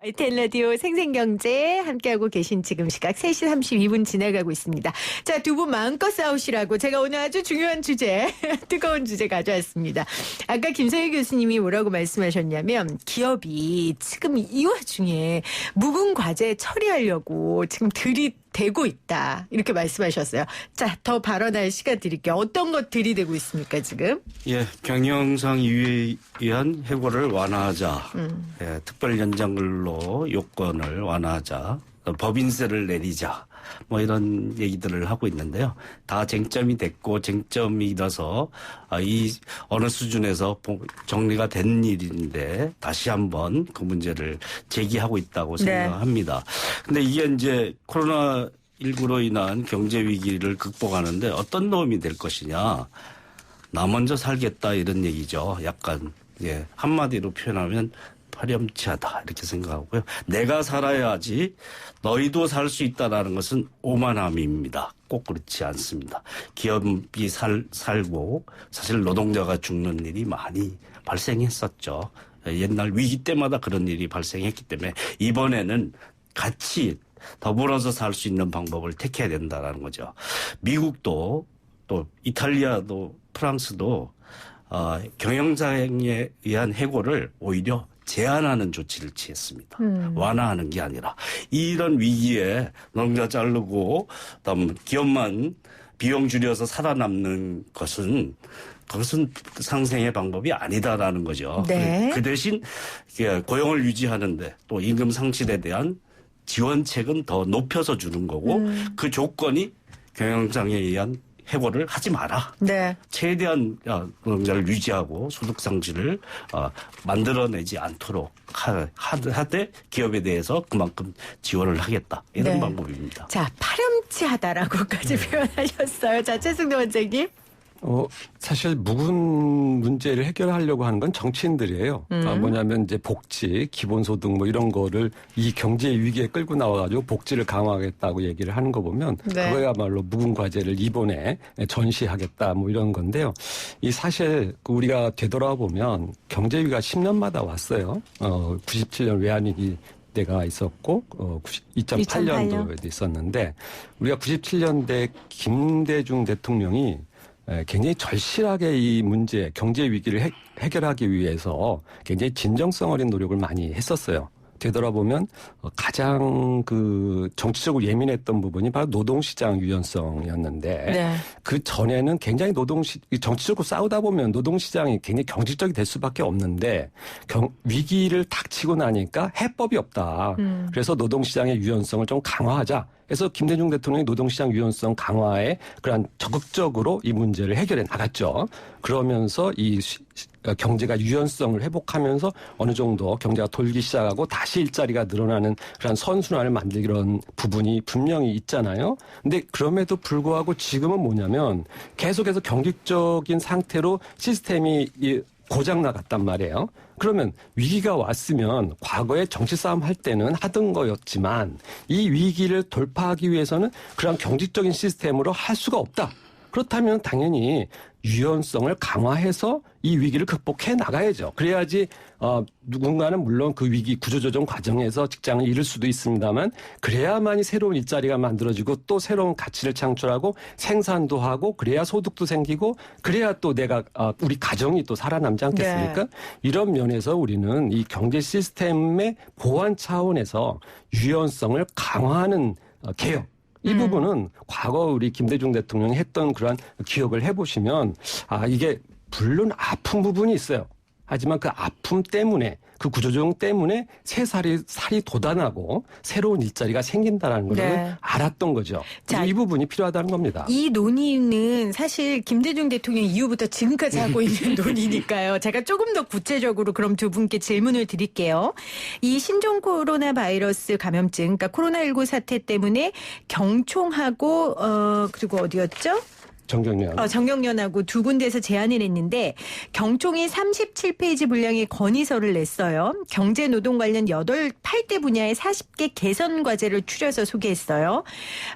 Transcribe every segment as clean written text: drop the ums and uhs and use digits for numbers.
YTN 라디오 생생경제 함께하고 계신 지금 시각 3시 32분 지나가고 있습니다. 자, 두 분 마음껏 싸우시라고 제가 오늘 아주 중요한 주제, 뜨거운 주제 가져왔습니다. 아까 김서희 교수님이 뭐라고 말씀하셨냐면 기업이 지금 이 와중에 묵은 과제 처리하려고 지금 들이대고 있다. 이렇게 말씀하셨어요. 자, 더 발언할 시간 드릴게요. 어떤 것 들이대고 있습니까, 지금? 예, 경영상 이유에 의한 해고를 완화하자. 예, 특별 연장근로 요건을 완화하자. 법인세를 내리자. 뭐 이런 얘기들을 하고 있는데요. 다 쟁점이 됐고 쟁점이라서 이 어느 수준에서 정리가 된 일인데 다시 한번 그 문제를 제기하고 있다고 생각합니다. 근데 이게 이제 코로나19로 인한 경제 위기를 극복하는데 어떤 도움이 될 것이냐. 나 먼저 살겠다 이런 얘기죠. 약간 예, 한마디로 표현하면 파렴치하다 이렇게 생각하고요. 내가 살아야지 너희도 살 수 있다라는 것은 오만함입니다. 꼭 그렇지 않습니다. 기업이 살고 사실 노동자가 죽는 일이 많이 발생했었죠. 옛날 위기 때마다 그런 일이 발생했기 때문에 이번에는 같이 더불어서 살 수 있는 방법을 택해야 된다라는 거죠. 미국도 또 이탈리아도 프랑스도 경영장에 의한 해고를 오히려 제한하는 조치를 취했습니다. 완화하는 게 아니라 이런 위기에 노동자 자르고 그다음 기업만 비용 줄여서 살아남는 것은 그것은 상생의 방법이 아니다라는 거죠. 네. 그 대신 고용을 유지하는데 또 임금 상실에 대한 지원책은 더 높여서 주는 거고 그 조건이 경영장에 의한 해고를 하지 마라. 네. 최대한 노동자를 유지하고 소득 상실을 만들어내지 않도록 하되 기업에 대해서 그만큼 지원을 하겠다. 이런 네. 방법입니다. 자, 파렴치하다라고까지 표현하셨어요. 자, 최승도 원장님. 사실 묵은 문제를 해결하려고 하는 건 정치인들이에요. 뭐냐면 이제 복지, 기본소득 뭐 이런 거를 이 경제 위기에 끌고 나와가지고 복지를 강화하겠다고 얘기를 하는 거 보면 네. 그거야말로 묵은 과제를 이번에 전시하겠다 뭐 이런 건데요. 이 사실 우리가 되돌아보면 경제 위기가 10년마다 왔어요. 97년 외환위기 때가 있었고 2008년도에도 있었는데 우리가 97년대 김대중 대통령이 굉장히 절실하게 이 문제, 경제 위기를 해결하기 위해서 굉장히 진정성 어린 노력을 많이 했었어요. 되돌아보면 가장 정치적으로 예민했던 부분이 바로 노동시장 유연성이었는데 네. 그 전에는 굉장히 정치적으로 싸우다 보면 노동시장이 굉장히 경직적이 될 수밖에 없는데 위기를 닥치고 나니까 해법이 없다. 그래서 노동시장의 유연성을 좀 강화하자. 그래서 김대중 대통령이 노동시장 유연성 강화에 그런 적극적으로 이 문제를 해결해 나갔죠. 그러면서 이 경제가 유연성을 회복하면서 어느 정도 경제가 돌기 시작하고 다시 일자리가 늘어나는 그런 선순환을 만들기로 부분이 분명히 있잖아요. 근데 그럼에도 불구하고 지금은 뭐냐면 계속해서 경직적인 상태로 시스템이 고장 나갔단 말이에요. 그러면 위기가 왔으면 과거에 정치 싸움 할 때는 하던 거였지만 이 위기를 돌파하기 위해서는 그런 경직적인 시스템으로 할 수가 없다. 그렇다면 당연히 유연성을 강화해서 이 위기를 극복해 나가야죠. 그래야지 누군가는 물론 그 위기 구조조정 과정에서 직장을 잃을 수도 있습니다만 그래야만이 새로운 일자리가 만들어지고 또 새로운 가치를 창출하고 생산도 하고 그래야 소득도 생기고 그래야 또 우리 가정이 또 살아남지 않겠습니까? 네. 이런 면에서 우리는 이 경제 시스템의 보완 차원에서 유연성을 강화하는 개혁 이 부분은 과거 우리 김대중 대통령이 했던 그러한 기억을 해보시면 이게 물론 아픈 부분이 있어요. 하지만 그 아픔 때문에 그 구조조정 때문에 살이 돋아나고 새로운 일자리가 생긴다는 걸 네. 알았던 거죠. 자, 이 부분이 필요하다는 겁니다. 이 논의는 사실 김대중 대통령 이후부터 지금까지 하고 있는 논의니까요. 제가 조금 더 구체적으로 그럼 두 분께 질문을 드릴게요. 이 신종 코로나 바이러스 감염증, 그러니까 코로나19 사태 때문에 경총하고 그리고 어디였죠? 정경련. 정경련하고 두 군데에서 제안을 했는데 경총이 37페이지 분량의 건의서를 냈어요. 경제노동 관련 8대 분야의 40개 개선 과제를 추려서 소개했어요.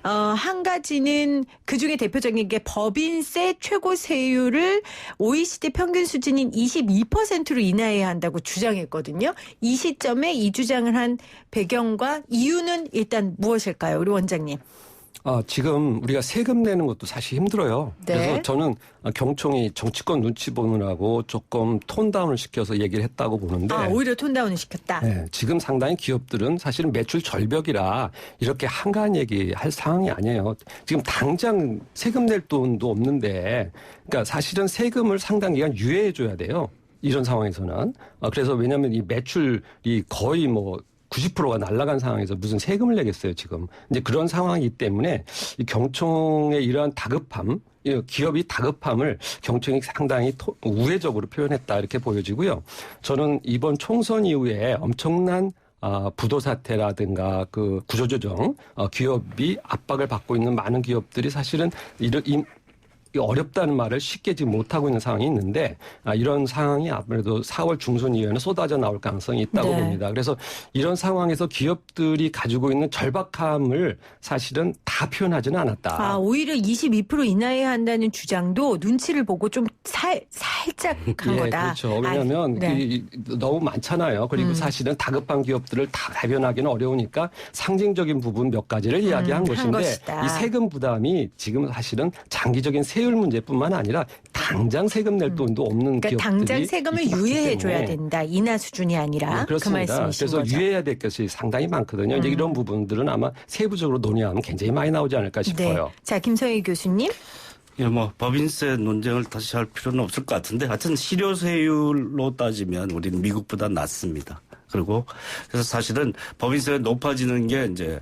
한 가지는 그중에 대표적인 게 법인세 최고 세율을 OECD 평균 수준인 22%로 인하해야 한다고 주장했거든요. 이 시점에 이 주장을 한 배경과 이유는 일단 무엇일까요? 우리 원장님. 지금 우리가 세금 내는 것도 사실 힘들어요. 네. 그래서 저는 경총이 정치권 눈치 보느라고 조금 톤다운을 시켜서 얘기를 했다고 보는데. 오히려 톤다운을 시켰다. 네, 지금 상당히 기업들은 사실은 매출 절벽이라 이렇게 한가한 얘기할 상황이 아니에요. 지금 당장 세금 낼 돈도 없는데, 그러니까 사실은 세금을 상당 기간 유예해줘야 돼요. 이런 상황에서는. 그래서 왜냐하면 이 매출이 거의 90%가 날아간 상황에서 무슨 세금을 내겠어요, 지금. 이제 그런 상황이기 때문에 이 경총의 이러한 다급함, 기업이 다급함을 경총이 상당히 우회적으로 표현했다, 이렇게 보여지고요. 저는 이번 총선 이후에 엄청난 부도 사태라든가 그 구조조정, 기업이 압박을 받고 있는 많은 기업들이 사실은 어렵다는 말을 쉽게 지금 못하고 있는 상황이 있는데 이런 상황이 아무래도 4월 중순 이후에는 쏟아져 나올 가능성이 있다고 봅니다. 그래서 이런 상황에서 기업들이 가지고 있는 절박함을 사실은 다 표현하지는 않았다. 오히려 22% 인하해야 한다는 주장도 눈치를 보고 좀 살짝 한 거다. 그렇죠. 왜냐하면 너무 많잖아요. 그리고 사실은 다급한 기업들을 다 대변하기는 어려우니까 상징적인 부분 몇 가지를 이야기한 것인데 이 세금 부담이 지금 사실은 장기적인 세율 문제뿐만 아니라 당장 세금 낼 돈도 없는 기업들이 당장 세금을 유예해줘야 된다. 인하 수준이 아니라. 그렇습니다. 그 말씀이신 그래서 거죠. 유예해야 될 것이 상당히 많거든요. 이제 이런 부분들은 아마 세부적으로 논의하면 굉장히 많이 나오지 않을까 싶어요. 자, 김성희 교수님. 법인세 논쟁을 다시 할 필요는 없을 것 같은데 하여튼 실효세율로 따지면 우리는 미국보다 낮습니다. 그리고 그래서 사실은 법인세가 높아지는 게 이제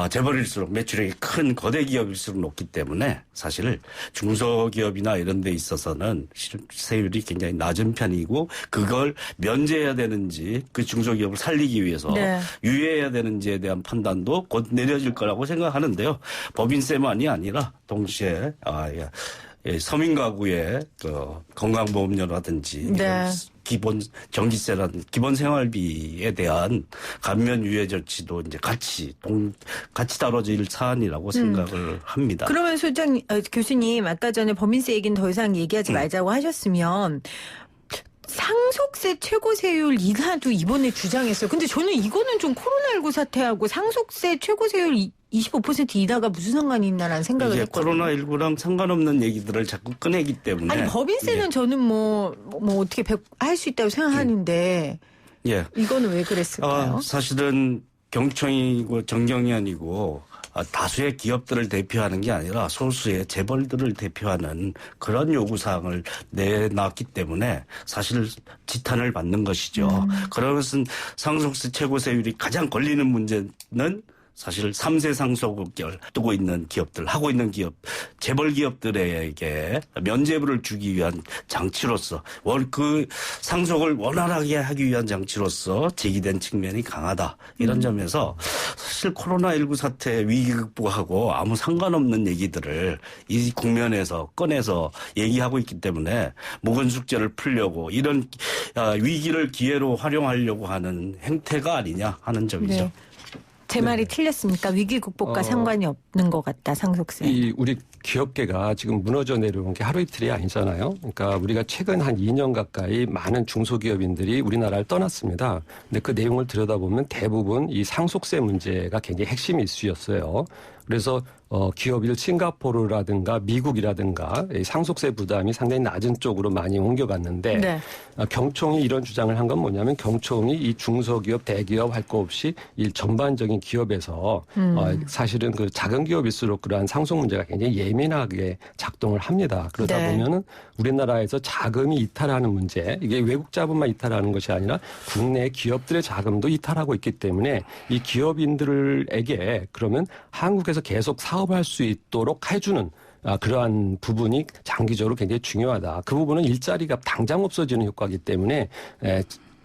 재벌일수록 매출액이 큰 거대 기업일수록 높기 때문에 사실 중소기업이나 이런 데 있어서는 세율이 굉장히 낮은 편이고 그걸 면제해야 되는지 그 중소기업을 살리기 위해서 유예해야 되는지에 대한 판단도 곧 내려질 거라고 생각하는데요. 법인세만이 아니라 동시에 서민 가구의 건강보험료라든지 기본 전기세라든 기본 생활비에 대한 감면 유예 조치도 이제 같이 다뤄질 사안이라고 생각을 합니다. 그러면 교수님 아까 전에 법인세 얘기는 더 이상 얘기하지 말자고 하셨으면 상속세 최고세율 인하도 이번에 주장했어요. 근데 저는 이거는 좀 코로나19 사태하고 상속세 최고세율 25% 인하가 무슨 상관이 있나라는 생각을 했거든요. 코로나19랑 상관없는 얘기들을 자꾸 꺼내기 때문에. 아니 법인세는 저는 어떻게 할 수 있다고 생각하는데 이거는 왜 그랬을까요? 사실은 경총이고 정경련이고 다수의 기업들을 대표하는 게 아니라 소수의 재벌들을 대표하는 그런 요구사항을 내놨기 때문에 사실 지탄을 받는 것이죠. 그러면서 상속세 최고세율이 가장 걸리는 문제는 사실 3세 상속을 두고 있는 기업들, 하고 있는 기업, 재벌 기업들에게 면제부를 주기 위한 장치로서 그 상속을 원활하게 하기 위한 장치로서 제기된 측면이 강하다. 이런 점에서 사실 코로나19 사태 위기 극복하고 아무 상관없는 얘기들을 이 국면에서 꺼내서 얘기하고 있기 때문에 묵은 숙제를 풀려고 이런 위기를 기회로 활용하려고 하는 행태가 아니냐 하는 점이죠. 제 말이 틀렸습니까? 위기 극복과 상관이 없는 것 같다, 상속세. 우리 기업계가 지금 무너져 내려온 게 하루 이틀이 아니잖아요. 그러니까 우리가 최근 한 2년 가까이 많은 중소기업인들이 우리나라를 떠났습니다. 근데 그 내용을 들여다보면 대부분 이 상속세 문제가 굉장히 핵심 이슈였어요. 그래서 기업일 싱가포르라든가 미국이라든가 상속세 부담이 상당히 낮은 쪽으로 많이 옮겨갔는데 경총이 이런 주장을 한 건 뭐냐면 경총이 이 중소기업, 대기업 할 거 없이 이 전반적인 기업에서 사실은 그 작은 기업일수록 그러한 상속 문제가 굉장히 예민하게 작동을 합니다. 그러다 보면은 우리나라에서 자금이 이탈하는 문제, 이게 외국 자본만 이탈하는 것이 아니라 국내 기업들의 자금도 이탈하고 있기 때문에 이 기업인들에게 그러면 한국에서 계속 사업할 수 있도록 해주는 그러한 부분이 장기적으로 굉장히 중요하다. 그 부분은 일자리가 당장 없어지는 효과이기 때문에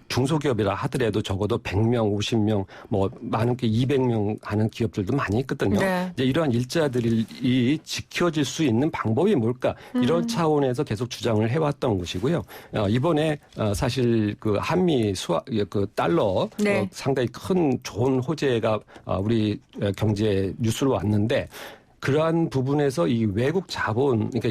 중소기업이라 하더라도 적어도 100명, 50명, 뭐 많은 게 200명 하는 기업들도 많이 있거든요. 네. 이제 이러한 일자들이 지켜질 수 있는 방법이 뭘까? 이런 차원에서 계속 주장을 해왔던 것이고요. 이번에 사실 그 한미 그 달러 네. 상당히 큰 좋은 호재가 우리 경제 뉴스로 왔는데 그러한 부분에서 이 외국 자본, 그러니까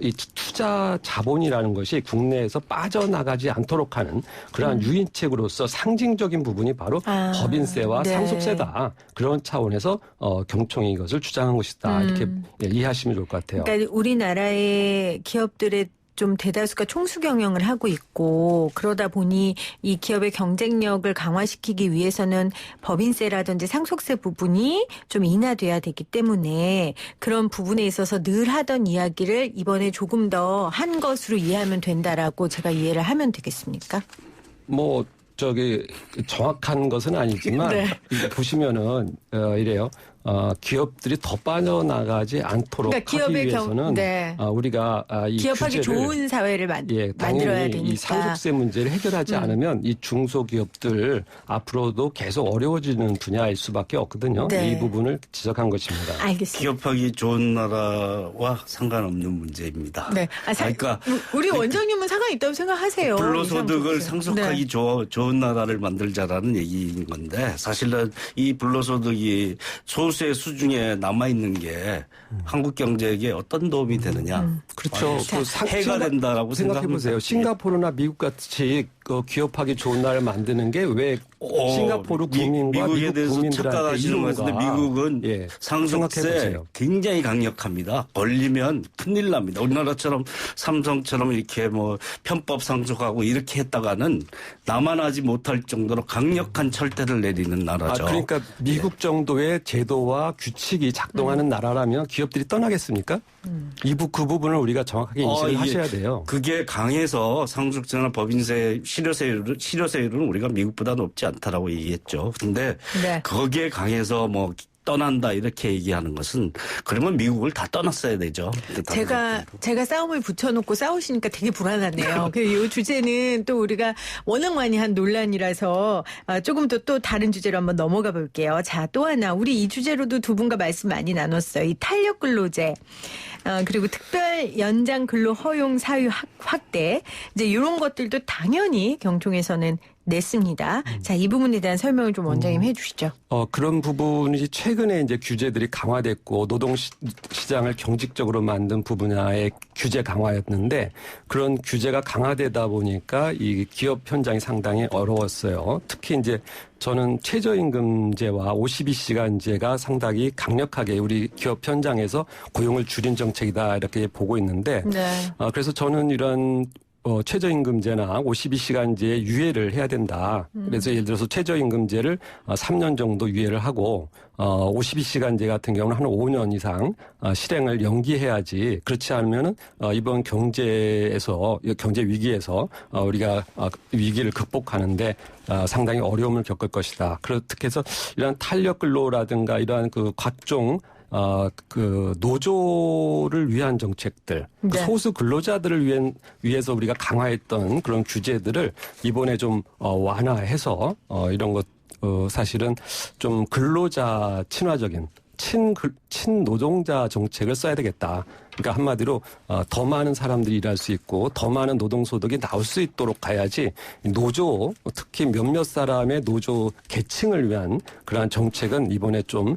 이 투자 자본이라는 것이 국내에서 빠져나가지 않도록 하는 그러한 유인책으로서 상징적인 부분이 바로 법인세와 네. 상속세다. 그런 차원에서 경총이 이것을 주장한 것이다. 이렇게 이해하시면 좋을 것 같아요. 그러니까 우리나라의 기업들의 좀 대다수가 총수 경영을 하고 있고 그러다 보니 이 기업의 경쟁력을 강화시키기 위해서는 법인세라든지 상속세 부분이 좀 인하돼야 되기 때문에 그런 부분에 있어서 늘 하던 이야기를 이번에 조금 더 한 것으로 이해하면 된다라고 제가 이해를 하면 되겠습니까? 뭐 정확한 것은 아니지만 네. 이게 보시면은 이래요. 기업들이 더 빠져나가지 않도록 그러니까 하기 기업의 위해서는 네. 우리가 이 기업하기 규제를 좋은 사회를 만들어야 당연히 되니까. 이 상속세 문제를 해결하지 않으면 이 중소기업들 앞으로도 계속 어려워지는 분야일 수밖에 없거든요. 네. 이 부분을 지적한 것입니다. 알겠습니다. 기업하기 좋은 나라와 상관없는 문제입니다. 네. 그러니까 우리 원장님은 상관이 있다고 생각하세요. 불로소득을 상속하기 네. 좋은 나라를 만들자라는 얘기인 건데 사실은 이 불로소득이 소수의 수중에 남아있는 게 한국 경제에 어떤 도움이 되느냐. 그렇죠. 해가 된다라고 생각해 보세요. 싱가포르나 미국 같이 기업하기 좋은 나라를 만드는 게 왜 싱가포르 국민과 미국에 미국 대해서 국민들한테 착각하시는 것 같은데 미국은 상속세 굉장히 강력합니다. 걸리면 큰일 납니다. 우리나라처럼 삼성처럼 이렇게 뭐 편법 상속하고 이렇게 했다가는 남아나지 못할 정도로 강력한 철퇴를 내리는 나라죠. 그러니까 미국 정도의 제도와 규칙이 작동하는 나라라면 기업들이 떠나겠습니까? 그 부분을 우리가 정확하게 인식을 하셔야 돼요. 그게 강해서 상속세나 법인세, 실효세율은 우리가 미국보다 높지 않다라고 얘기했죠. 근데 네. 거기에 강해서 뭐 떠난다 이렇게 얘기하는 것은 그러면 미국을 다 떠났어야 되죠. 제가 싸움을 붙여놓고 싸우시니까 되게 불안하네요. 이 주제는 또 우리가 워낙 많이 한 논란이라서 조금 더 또 다른 주제로 한번 넘어가 볼게요. 자, 또 하나 우리 이 주제로도 두 분과 말씀 많이 나눴어요. 이 탄력 근로제 그리고 특별 연장 근로 허용 사유 확대 이제 이런 것들도 당연히 경총에서는 냈습니다. 자, 이 부분에 대한 설명을 좀 원장님 해주시죠. 그런 부분이 최근에 이제 규제들이 강화됐고 노동시장을 경직적으로 만든 분야의 규제 강화였는데 그런 규제가 강화되다 보니까 이 기업 현장이 상당히 어려웠어요. 특히 이제 저는 최저임금제와 52시간제가 상당히 강력하게 우리 기업 현장에서 고용을 줄인 정책이다 이렇게 보고 있는데 네. 그래서 저는 이런 최저임금제나 52시간제에 유예를 해야 된다. 그래서 예를 들어서 최저임금제를 3년 정도 유예를 하고 52시간제 같은 경우는 한 5년 이상 실행을 연기해야지 그렇지 않으면은 이번 경제 위기에서 우리가 위기를 극복하는데 상당히 어려움을 겪을 것이다. 특히 해서 이러한 탄력 근로라든가 이러한 그 각종 노조를 위한 정책들, 네. 소수 근로자들을 위해서 우리가 강화했던 그런 규제들을 이번에 좀 완화해서 이런 것 사실은 좀 근로자 친화적인 친노동자 정책을 써야 되겠다. 그러니까 한마디로 더 많은 사람들이 일할 수 있고 더 많은 노동소득이 나올 수 있도록 가야지 노조 특히 몇몇 사람의 노조 계층을 위한 그러한 정책은 이번에 좀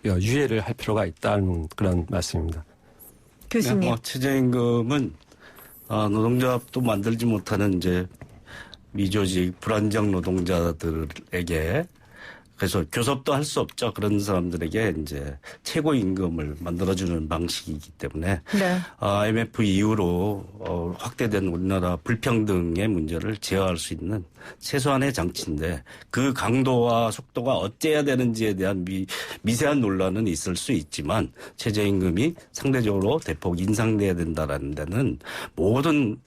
유예를 할 필요가 있다는 그런 말씀입니다. 교수님. 최저임금은 노동조합도 만들지 못하는 이제 미조직 불안정 노동자들에게 그래서 교섭도 할 수 없죠. 그런 사람들에게 이제 최고 임금을 만들어주는 방식이기 때문에 네. IMF 이후로 확대된 우리나라 불평등의 문제를 제어할 수 있는 최소한의 장치인데 그 강도와 속도가 어째야 되는지에 대한 미세한 논란은 있을 수 있지만 최저임금이 상대적으로 대폭 인상돼야 된다라는 데는 모든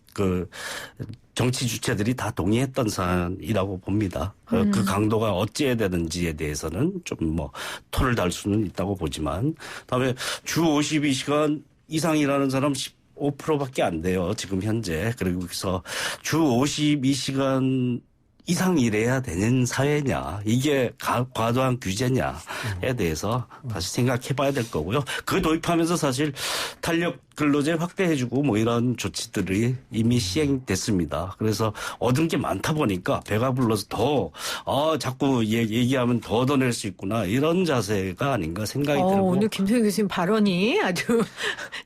정치 주체들이 다 동의했던 사안이라고 봅니다. 그 강도가 어찌해야 되는지에 대해서는 좀 토를 달 수는 있다고 보지만, 다음에 주 52시간 이상 일하는 사람 5%밖에 안 돼요. 지금 현재. 그리고 그래서 주 52시간 이상 일해야 되는 사회냐, 이게 과도한 규제냐에 대해서 다시 생각해 봐야 될 거고요. 그 도입하면서 사실 탄력 근로제 확대해주고 뭐 이런 조치들이 이미 시행됐습니다. 그래서 얻은 게 많다 보니까 배가 불러서 더 자꾸 얘기하면 더 얻어낼 수 있구나, 이런 자세가 아닌가 생각이 들고. 오늘 김성희 교수님 발언이 아주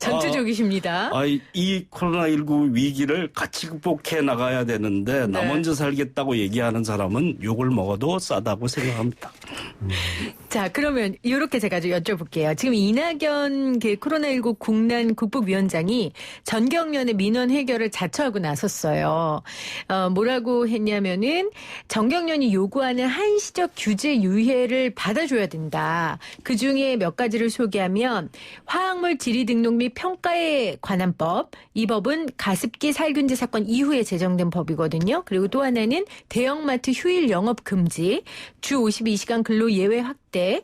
전투적이십니다. 이 코로나19 위기를 같이 극복해 나가야 되는데 나 먼저 살겠다고 얘기하는 사람은 욕을 먹어도 싸다고 생각합니다. 자, 그러면 이렇게 제가 좀 여쭤볼게요. 지금 이낙연 코로나19 국난 국복위원장이 전경련의 민원 해결을 자처하고 나섰어요. 뭐라고 했냐면은 전경련이 요구하는 한시적 규제 유예를 받아줘야 된다. 그중에 몇 가지를 소개하면 화학물 질의 등록 및 평가에 관한 법. 이 법은 가습기 살균제 사건 이후에 제정된 법이거든요. 그리고 또 하나는 대형마트 휴일 영업 금지, 주 52시간 근로 예외 확대,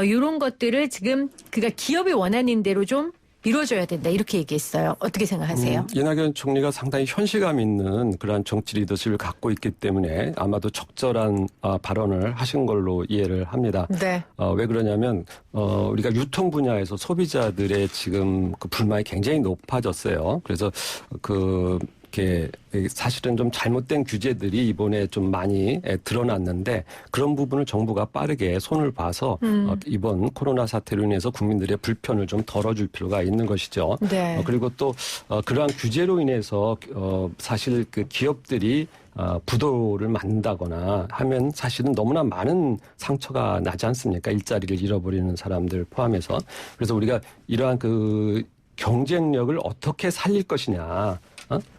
이런 것들을 지금 그가 기업이 원하는 대로 좀 이루어져야 된다, 이렇게 얘기했어요. 어떻게 생각하세요? 이낙연 총리가 상당히 현실감 있는 그러한 정치 리더십을 갖고 있기 때문에 아마도 적절한 발언을 하신 걸로 이해를 합니다. 네. 왜 그러냐면 우리가 유통 분야에서 소비자들의 지금 그 불만이 굉장히 높아졌어요. 그래서 이렇게 사실은 좀 잘못된 규제들이 이번에 좀 많이 드러났는데, 그런 부분을 정부가 빠르게 손을 봐서 이번 코로나 사태로 인해서 국민들의 불편을 좀 덜어줄 필요가 있는 것이죠. 네. 그리고 또 그러한 규제로 인해서 사실 그 기업들이 부도를 만든다거나 하면 사실은 너무나 많은 상처가 나지 않습니까? 일자리를 잃어버리는 사람들 포함해서. 그래서 우리가 이러한 그 경쟁력을 어떻게 살릴 것이냐,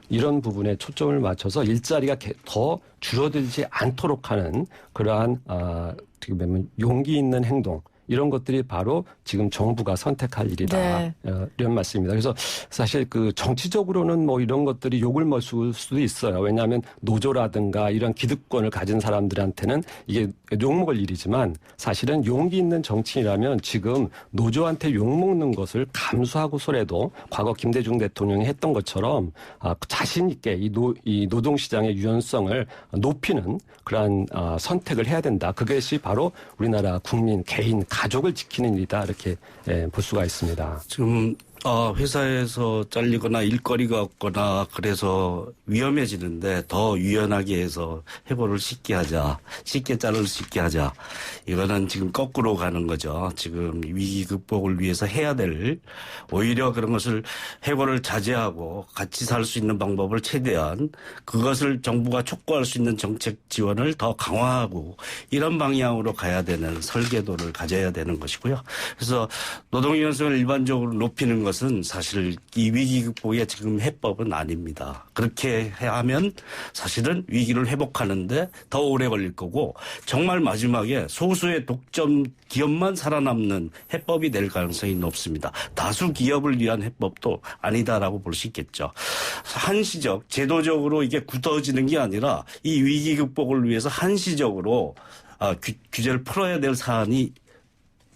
이런 부분에 초점을 맞춰서 일자리가 더 줄어들지 않도록 하는 그러한 어떻게 보면 용기 있는 행동, 이런 것들이 바로 지금 정부가 선택할 일이다. 네. 이런 말씀입니다. 그래서 사실 그 정치적으로는 뭐 이런 것들이 욕을 먹을 수도 있어요. 왜냐하면 노조라든가 이런 기득권을 가진 사람들한테는 이게 욕먹을 일이지만, 사실은 용기 있는 정치인이라면 지금 노조한테 욕먹는 것을 감수하고서라도 과거 김대중 대통령이 했던 것처럼 자신 있게 이 노동시장의 유연성을 높이는 그러한 선택을 해야 된다. 그것이 바로 우리나라 국민, 개인, 가족을 지키는 일이다, 이렇게 볼 수가 있습니다. 지금 회사에서 잘리거나 일거리가 없거나 그래서 위험해지는데 더 유연하게 해서 해고를 쉽게 하자, 쉽게 자를 수 있게 하자, 이거는 지금 거꾸로 가는 거죠. 지금 위기 극복을 위해서 해야 될, 오히려 그런 것을 해고를 자제하고 같이 살 수 있는 방법을 최대한, 그것을 정부가 촉구할 수 있는 정책 지원을 더 강화하고, 이런 방향으로 가야 되는 설계도를 가져야 되는 것이고요. 그래서 노동 유연성을 일반적으로 높이는 것은 사실 이 위기 극복의 지금 해법은 아닙니다. 그렇게 하면 사실은 위기를 회복하는데 더 오래 걸릴 거고, 정말 마지막에 소수의 독점 기업만 살아남는 해법이 될 가능성이 높습니다. 다수 기업을 위한 해법도 아니다라고 볼 수 있겠죠. 한시적, 제도적으로 이게 굳어지는 게 아니라 이 위기 극복을 위해서 한시적으로 규제를 풀어야 될 사안이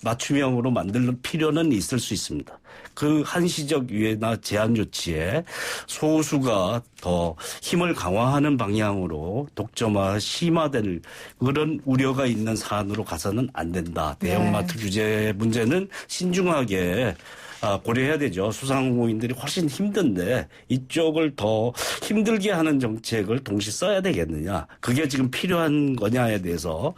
맞춤형으로 만들 필요는 있을 수 있습니다. 그 한시적 유예나 제한 조치에 소수가 더 힘을 강화하는 방향으로 독점화 심화될 그런 우려가 있는 사안으로 가서는 안 된다. 대형마트 규제 문제는 신중하게 고려해야 되죠. 소상공인들이 훨씬 힘든데 이쪽을 더 힘들게 하는 정책을 동시에 써야 되겠느냐. 그게 지금 필요한 거냐에 대해서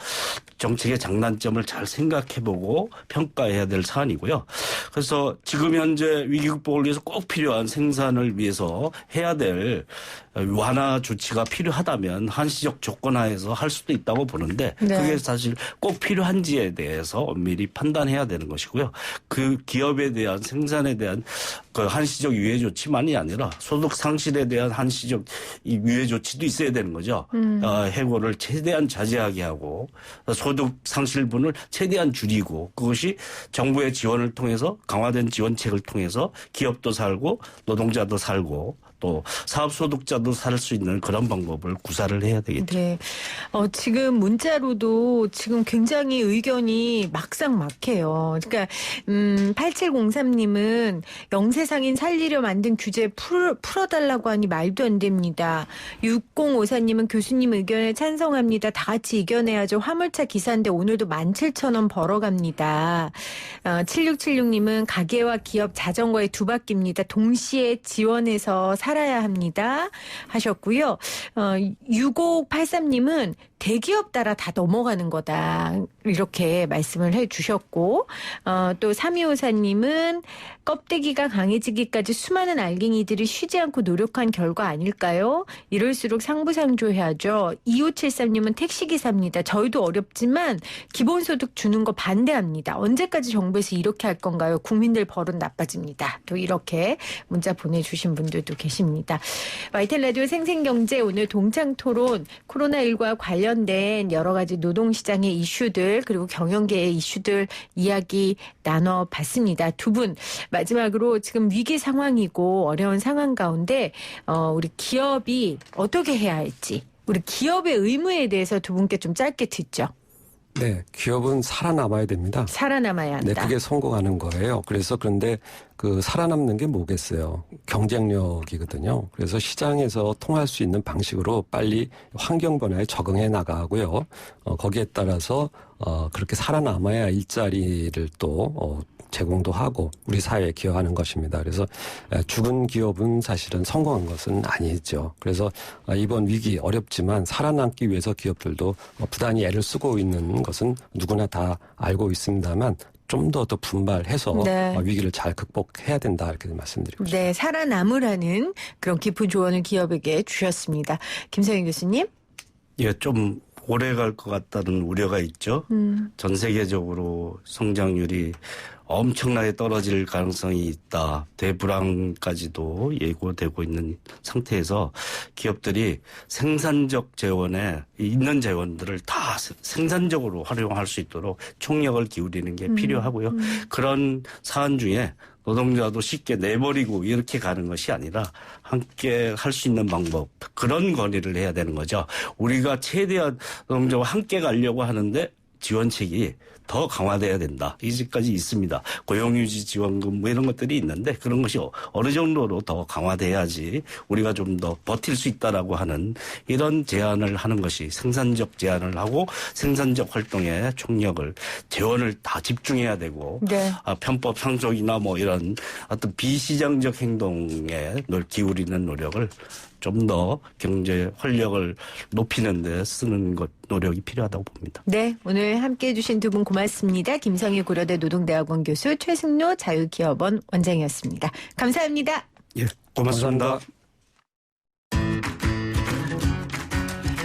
정책의 장단점을 잘 생각해보고 평가해야 될 사안이고요. 그래서 지금 현재 위기 극복을 위해서 꼭 필요한 생산을 위해서 해야 될 완화 조치가 필요하다면 한시적 조건하에서 할 수도 있다고 보는데, 그게 사실 꼭 필요한지에 대해서 엄밀히 판단해야 되는 것이고요. 그 기업에 대한 생산에 대한 그 한시적 유예 조치만이 아니라 소득 상실에 대한 한시적 유예 조치도 있어야 되는 거죠. 해고를 최대한 자제하게 하고 소득 상실분을 최대한 줄이고, 그것이 정부의 지원을 통해서 강화된 지원책을 통해서 기업도 살고 노동자도 살고 또 사업소득자도 살 수 있는 그런 방법을 구사를 해야 되겠죠. 네. 지금 문자로도 지금 굉장히 의견이 막상막해요. 그러니까 8703님은 영세상인 살리려 만든 규제 풀어달라고 하니 말도 안 됩니다. 6054님은 교수님 의견에 찬성합니다. 다 같이 이겨내야죠. 화물차 기사인데 오늘도 17,000원 벌어갑니다. 7676님은 가게와 기업 자전거에 두 바퀴입니다. 동시에 지원해서 살아야 합니다. 하셨고요. 6583님은 대기업 따라 다 넘어가는 거다. 이렇게 말씀을 해 주셨고, 또 3254님은 껍데기가 강해지기까지 수많은 알갱이들이 쉬지 않고 노력한 결과 아닐까요? 이럴수록 상부상조해야죠. 2573님은 택시기사입니다. 저희도 어렵지만 기본소득 주는 거 반대합니다. 언제까지 정부에서 이렇게 할 건가요? 국민들 버릇 나빠집니다. 또 이렇게 문자 보내주신 분들도 계십니다. YTN 라디오 생생경제 오늘 동창토론 코로나19와 관련된 여러 가지 노동시장의 이슈들 그리고 경영계의 이슈들 이야기 나눠봤습니다. 두 분 마지막으로 지금 위기 상황이고 어려운 상황 가운데 우리 기업이 어떻게 해야 할지 우리 기업의 의무에 대해서 두 분께 좀 짧게 듣죠. 네, 기업은 살아남아야 됩니다. 살아남아야 한다. 네, 그게 성공하는 거예요. 그래서 그런데 그 살아남는 게 뭐겠어요? 경쟁력이거든요. 그래서 시장에서 통할 수 있는 방식으로 빨리 환경 변화에 적응해 나가고요. 거기에 따라서 그렇게 살아남아야 일자리를 또 제공도 하고 우리 사회에 기여하는 것입니다. 그래서 죽은 기업은 사실은 성공한 것은 아니죠. 그래서 이번 위기 어렵지만 살아남기 위해서 기업들도 부단히 애를 쓰고 있는 것은 누구나 다 알고 있습니다만 좀 더 분발해서 네. 위기를 잘 극복해야 된다 이렇게 말씀드리고 싶습니다. 네, 살아남으라는 그런 깊은 조언을 기업에게 주셨습니다. 김성인 교수님. 예, 좀 오래 갈 것 같다는 우려가 있죠. 전 세계적으로 성장률이 엄청나게 떨어질 가능성이 있다. 대불황까지도 예고되고 있는 상태에서 기업들이 생산적 재원에 있는 재원들을 다 생산적으로 활용할 수 있도록 총력을 기울이는 게 필요하고요. 그런 사안 중에 노동자도 쉽게 내버리고 이렇게 가는 것이 아니라 함께 할 수 있는 방법 그런 건의를 해야 되는 거죠. 우리가 최대한 노동자와 함께 가려고 하는데 지원책이 더 강화돼야 된다. 이제까지 있습니다. 고용유지 지원금 뭐 이런 것들이 있는데 그런 것이 어느 정도로 더 강화돼야지 우리가 좀 더 버틸 수 있다라고 하는 이런 제안을 하는 것이 생산적 제안을 하고 생산적 활동에 총력을 재원을 다 집중해야 되고 네. 편법 상속이나 뭐 이런 어떤 비시장적 행동에 기울이는 노력을 좀 더 경제 활력을 높이는 데 쓰는 것 노력이 필요하다고 봅니다. 네, 오늘 함께해 주신 두 분 고맙습니다. 김성희 고려대 노동대학원 교수 최승로 자유기업원 원장이었습니다. 감사합니다. 예, 고맙습니다. 감사합니다.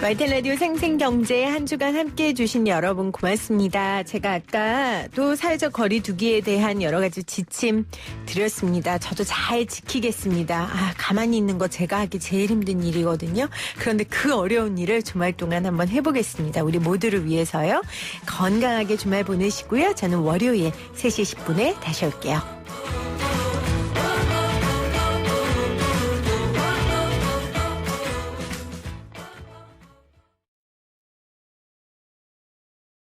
YTN 라디오 생생경제 한 주간 함께해 주신 여러분 고맙습니다. 제가 아까 또 사회적 거리 두기에 대한 여러 가지 지침 드렸습니다. 저도 잘 지키겠습니다. 가만히 있는 거 제가 하기 제일 힘든 일이거든요. 그런데 그 어려운 일을 주말 동안 한번 해보겠습니다. 우리 모두를 위해서요. 건강하게 주말 보내시고요. 저는 월요일 3시 10분에 다시 올게요.